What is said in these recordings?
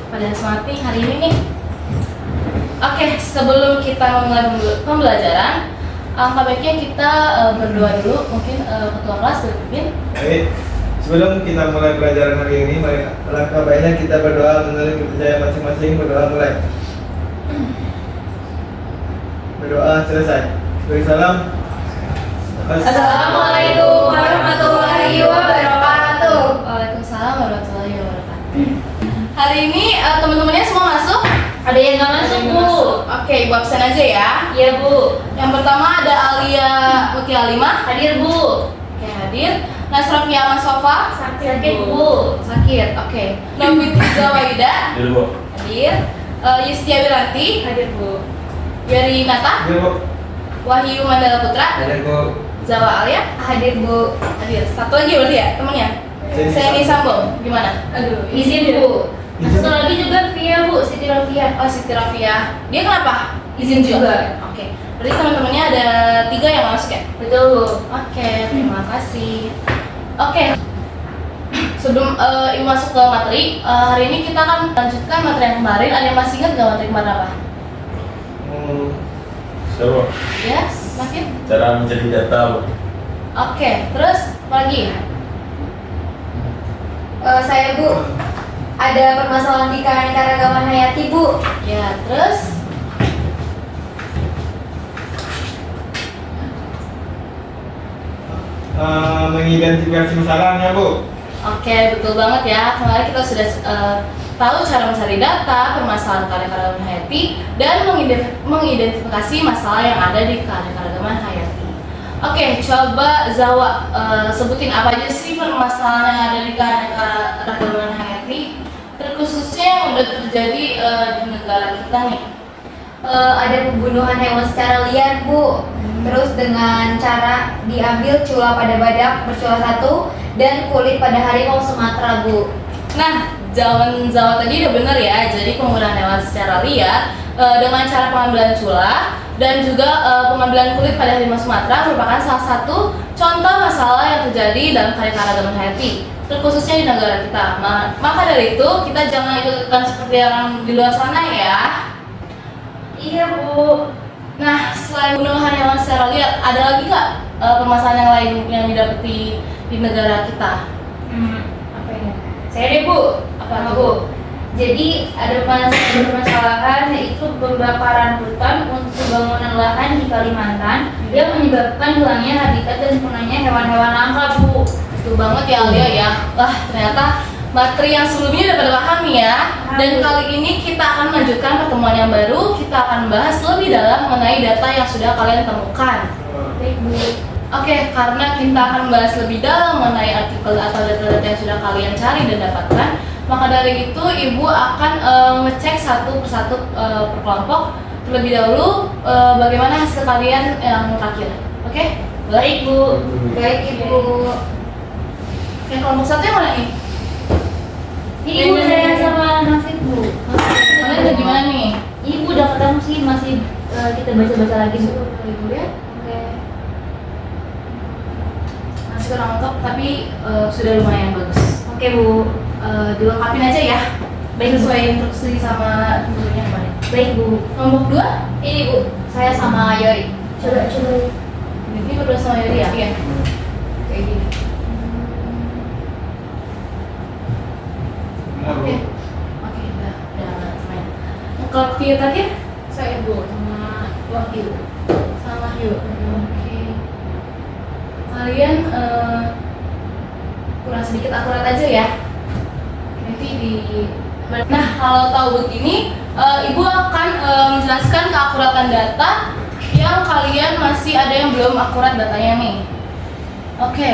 pada semangat nih hari ini nih. Oke, sebelum kita mulai pembelajaran, alangkah baiknya kita berdoa dulu. Mungkin ketua kelas berpimpin. Baik, sebelum kita mulai pelajaran hari ini, mari alangkah baiknya kita berdoa menurut kepercayaan masing-masing. Berdoa mulai. Berdoa selesai. Beri salam. Assalamualaikum warahmatullahi wabarakatuh. Waalaikumsalam warahmatullahi wabarakatuh. Hari ini teman-temannya semua masuk? Ada yang nggak masuk, Bu? Oke, Ibu absen aja ya. Iya, Bu. Yang pertama ada Alia Muti Alimah. Hadir, Bu. Oke, hadir. Nasrafia Masofa. Sakit, Bu. Sakit, oke. Novita Zawaida. Hadir, Bu. Hadir. Yustia Wiranti. Hadir, Bu. Yari Nata. Hadir, Bu. Wahyu Mandala Putra. Hadir, Bu. Zawa Alia. Hadir, Bu. Hadir. Satu lagi berarti ya temennya. Saya ini Sambung. Gimana? Aduh, izin, Bu. Satu lagi juga Via, Bu. Siti Rafia. Oh, Siti Rafia. Dia kenapa? Izin juga. Oke. Berarti teman-temannya ada 3 yang masuk ya? Betul, Bu. Oke, terima kasih. Oke. Sebelum Ibu masuk ke materi, hari ini kita akan melanjutkan materi yang kemarin. Ada yang masih ingat nggak materi kemarin apa? Seru. Yes, makin. Cara mencari data, Bu. Oke, terus apa lagi? Saya, Bu. Ada permasalahan di keanekaragaman hayati, Bu. Ya, terus Mengidentifikasi masalahnya, Bu. oke, betul banget ya. Kemarin kita sudah tahu cara mencari data, permasalahan keanekaragaman hayati, dan mengidentifikasi masalah yang ada di keanekaragaman hayati. Oke, coba Zawa sebutin apa aja sih permasalahan yang ada di keanekaragaman hayati, terkhususnya yang udah terjadi di negara kita nih. Ada pembunuhan hewan secara liar, Bu. Terus dengan cara diambil cula pada badak bercula 1 dan kulit pada harimau Sumatera, Bu. Nah, jawaban Zawa tadi udah bener ya. Jadi penggunaan hewan secara liar dengan cara pengambilan cula dan juga pengambilan kulit pada harimau Sumatera merupakan salah satu contoh masalah yang terjadi dalam keanekaragaman hayati, terkhususnya di negara kita. Maka dari itu kita jangan ikut-ikutan seperti orang di luar sana ya. Iya, Bu. Nah, selain pembunuhan hewan secara liar, ada lagi nggak permasalahan yang lain yang didapati di negara kita? Apa ini? Saya deh, Bu. Apa Bu? Jadi ada permasalahan yaitu pembakaran hutan untuk pembangunan lahan di Kalimantan yang menyebabkan hilangnya habitat dan punahnya hewan-hewan langka, Bu. Betul banget ya Alia ya. Wah, ternyata materi yang sebelumnya udah pada paham nih ya. Dan kali ini kita akan melanjutkan pertemuan yang baru. Kita akan bahas lebih dalam mengenai data yang sudah kalian temukan. Baik, Bu. Oke, karena kita akan bahas lebih dalam mengenai artikel atau data-data yang sudah kalian cari dan dapatkan, maka dari itu Ibu akan ngecek satu persatu per kelompok. Terlebih dahulu bagaimana hasil kalian yang terakhir. Oke? Baik, Bu. Baik, Ibu. Yang kelompok 1 yang mana nih? Ini Ibu saya sama Nafid, Bu. Kalian udah gimana nih? Ibu udah ketemu sih, masih kita baca-baca lagi, Bu. Ibu ya? Oke. Masih kurang lengkap tapi sudah lumayan bagus. Oke, Bu. Dilengkapin aja ya. Baik, Bu. Sesuai instruksi sama gurunya kemarin. Baik, Bu. Kelompok 2? Ini, Bu. Saya sama Yori. Coba. Ini berdua sama Yuri ya? Iya. Kayak gini. Oke. Oke, udah main. Kalau terakhir? Saya, Bu, sama Wahyu. Sama Wahyu. Oke. Kalian kurang sedikit akurat aja ya. Nanti di. Nah, kalau tahu begini, Ibu akan menjelaskan keakuratan data yang kalian masih ada yang belum akurat datanya nih. Oke.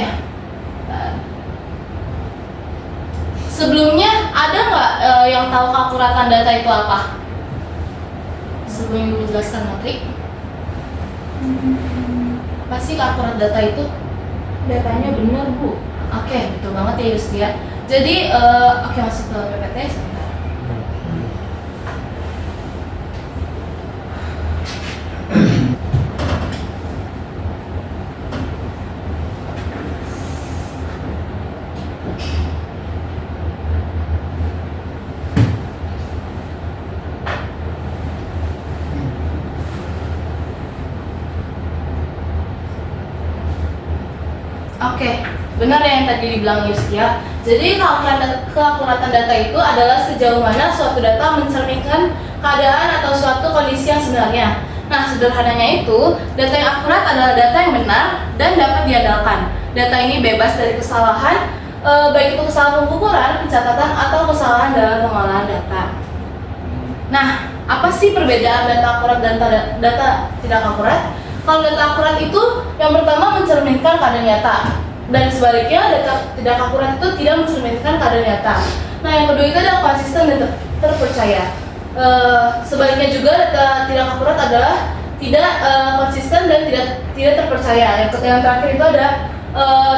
Sebelumnya ada nggak yang tahu keakuratan data itu apa? Sebelum Ibu menjelaskan materi. Pasti keakuratan data itu? Datanya benar, Bu. Oke, betul banget ya Yustia. Jadi, oke masuk ke PPT sebentar. Oke, benar ya yang tadi dibilang Yustia. Jadi keakuratan data itu adalah sejauh mana suatu data mencerminkan keadaan atau suatu kondisi yang sebenarnya. Nah, sederhananya itu, data yang akurat adalah data yang benar dan dapat diandalkan. Data ini bebas dari kesalahan, baik itu kesalahan pengukuran, pencatatan, atau kesalahan dalam pengolahan data. Nah, apa sih perbedaan data akurat dan data tidak akurat? Kalau data akurat itu yang pertama mencerminkan keadaan nyata, dan sebaliknya data tidak akurat itu tidak mencerminkan keadaan nyata. Nah, yang kedua itu adalah konsisten dan terpercaya. Sebaliknya juga data tidak akurat adalah tidak konsisten dan tidak terpercaya. Yang terakhir itu ada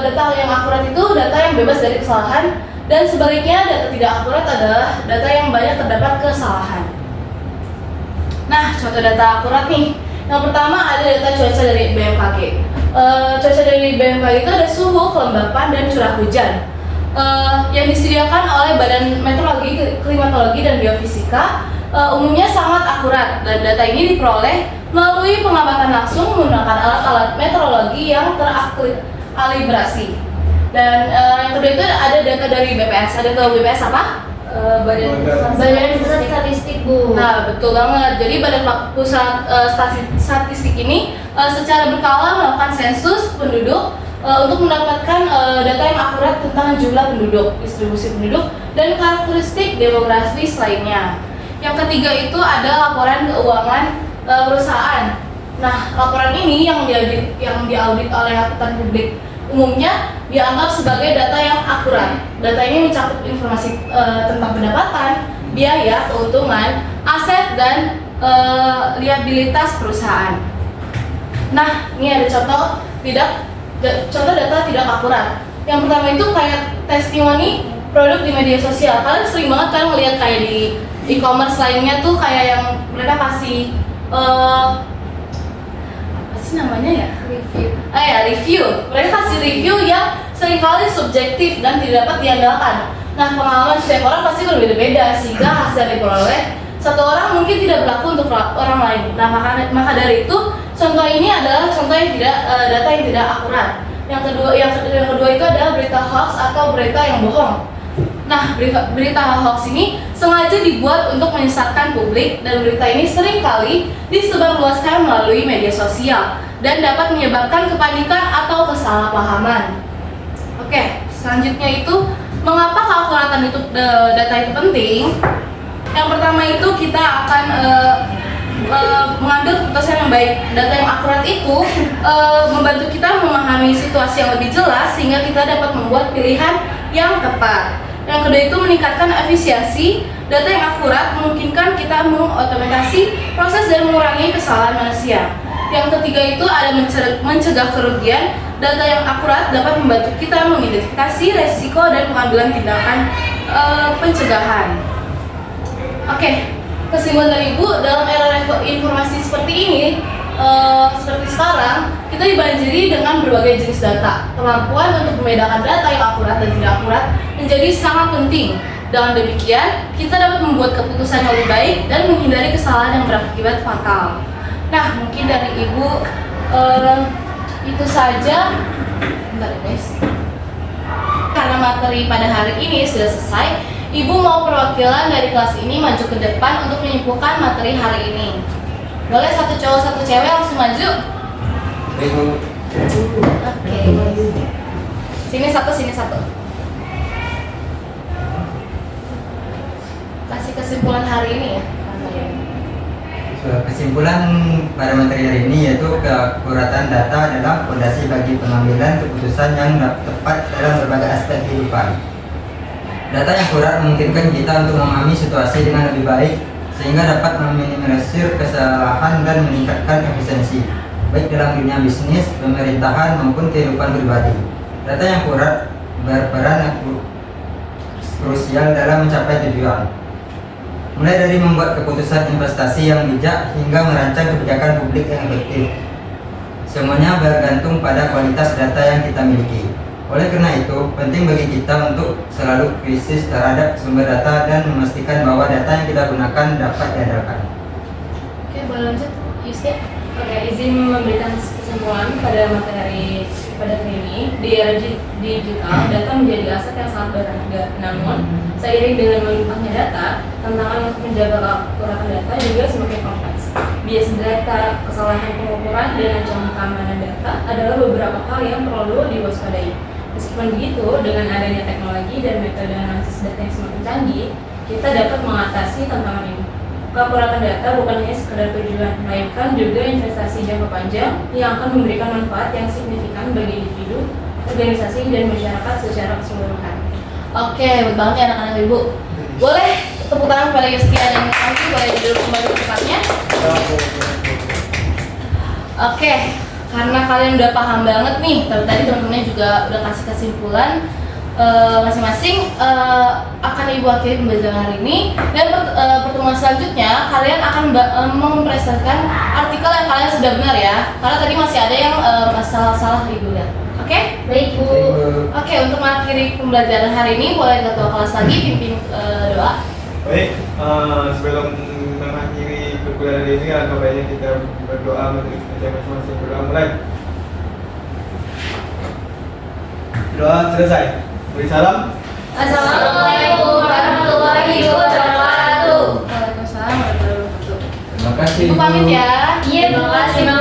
data yang akurat itu data yang bebas dari kesalahan, dan sebaliknya data tidak akurat adalah data yang banyak terdapat kesalahan. Nah, contoh data akurat nih. Yang pertama ada data cuaca dari BMKG. Cuaca dari BMKG itu ada suhu, kelembapan, dan curah hujan yang disediakan oleh Badan Meteorologi, Klimatologi, dan Geofisika. Umumnya sangat akurat, dan data ini diperoleh melalui pengamatan langsung menggunakan alat-alat meteorologi yang terkalibrasi. Dan yang kedua itu ada data dari BPS. Ada tahu BPS apa? Badan Pusat Statistik, Bu. Nah, betul banget. Jadi Badan Pusat Statistik ini secara berkala melakukan sensus penduduk untuk mendapatkan data yang akurat tentang jumlah penduduk, distribusi penduduk, dan karakteristik demografis lainnya. Yang ketiga itu ada laporan keuangan perusahaan. Nah, laporan ini yang diaudit oleh akuntan publik umumnya dianggap sebagai data yang akurat. Data ini mencakup informasi tentang pendapatan, biaya, keuntungan, aset, dan liabilitas perusahaan. Nah, ini ada contoh data tidak akurat. Yang pertama itu kayak testimoni produk di media sosial. Kalian sering banget kan melihat kayak di e-commerce lainnya tuh kayak yang mereka kasih apa sih namanya ya? Review. Mereka kasih review yang seringkali subjektif dan tidak dapat diandalkan. Nah, pengalaman setiap orang pasti berbeda-beda, sehingga hasil yang diperoleh satu orang mungkin tidak berlaku untuk orang lain. Nah, maka dari itu contoh ini adalah contoh yang data yang tidak akurat. Yang kedua itu adalah berita hoax atau berita yang bohong. Nah, berita hoax ini sengaja dibuat untuk menyesatkan publik, dan berita ini seringkali disebarluaskan melalui media sosial dan dapat menyebabkan kepanikan atau kesalahpahaman. Oke, selanjutnya itu mengapa keakuratan data itu penting? Yang pertama itu kita akan mengambil keputusan yang baik. Data yang akurat itu membantu kita memahami situasi yang lebih jelas sehingga kita dapat membuat pilihan yang tepat. Yang kedua itu meningkatkan efisiensi. Data yang akurat memungkinkan kita mengotomatisasi proses dan mengurangi kesalahan manusia. Yang ketiga itu ada mencegah kerugian. Data yang akurat dapat membantu kita mengidentifikasi resiko dan pengambilan tindakan pencegahan. Oke, kesimpulan dari Ibu, dalam era informasi seperti ini, seperti sekarang, kita dibanjiri dengan berbagai jenis data. Kemampuan untuk membedakan data yang akurat dan tidak akurat menjadi sangat penting. Dengan demikian, kita dapat membuat keputusan yang lebih baik dan menghindari kesalahan yang berakibat fatal. Nah, mungkin dari Ibu itu saja. Bentar ya guys. Karena materi pada hari ini sudah selesai, Ibu mau perwakilan dari kelas ini maju ke depan untuk menyimpulkan materi hari ini. Boleh satu cowok satu cewek langsung maju. Oke. Sini satu. Kasih kesimpulan hari ini ya. Kesimpulan pada materi hari ini yaitu keakuratan data adalah fondasi bagi pengambilan keputusan yang tepat dalam berbagai aspek kehidupan. Data yang akurat memungkinkan kita untuk memahami situasi dengan lebih baik sehingga dapat meminimalisir kesalahan dan meningkatkan efisiensi baik dalam dunia bisnis, pemerintahan maupun kehidupan pribadi. Data yang akurat berperan krusial dalam mencapai tujuan, mulai dari membuat keputusan investasi yang bijak hingga merancang kebijakan publik yang efektif. Semuanya bergantung pada kualitas data yang kita miliki. Oleh karena itu, penting bagi kita untuk selalu kritis terhadap sumber data dan memastikan bahwa data yang kita gunakan dapat diandalkan. Oke, boleh lanjut, Yustia. Oke, izin memberikan kesimpulan pada materi pada hari ini, di era digital, data menjadi aset yang sangat berharga. Namun, seiring dengan melimpahnya data, tantangan untuk menjaga akuratan data juga semakin kompleks. Bias data, kesalahan pengukuran, dan ancaman keamanan data adalah beberapa hal yang perlu diwaspadai. Meskipun begitu, dengan adanya teknologi dan metode analisis data yang semakin canggih, kita dapat mengatasi tantangan ini. Keakuratan data bukan hanya sekedar tujuan, melainkan juga investasi jangka panjang yang akan memberikan manfaat yang signifikan bagi individu, organisasi, dan masyarakat secara keseluruhan. Oke, betul banget ya anak-anak ibu. Boleh tepuk tangan kepada Yustia dan Nanti, boleh duduk kembali ke tempatnya. Oke, karena kalian udah paham banget nih, tadi teman-temannya juga udah kasih kesimpulan masing-masing, akan ibu akhiri pembelajaran hari ini, dan pertemuan selanjutnya kalian akan mempresentasikan artikel yang kalian sudah benar ya, karena tadi masih ada yang masalah-salah ibu lihat. Oke? Baik Bu. Oke, untuk mengakhiri pembelajaran hari ini, boleh ketua kelas lagi pimpin doa. Baik, sebelum mengakhiri perkuliahan hari ini, alangkah baiknya kita berdoa menuju kepada masing-masing. Berdoa mulai. Doa selesai. Beri salam. Assalamualaikum warahmatullahi wabarakatuh. Waalaikumsalam warahmatullahi wabarakatuh. Terima kasih. Ibu pamit ya. Iya Bu, terima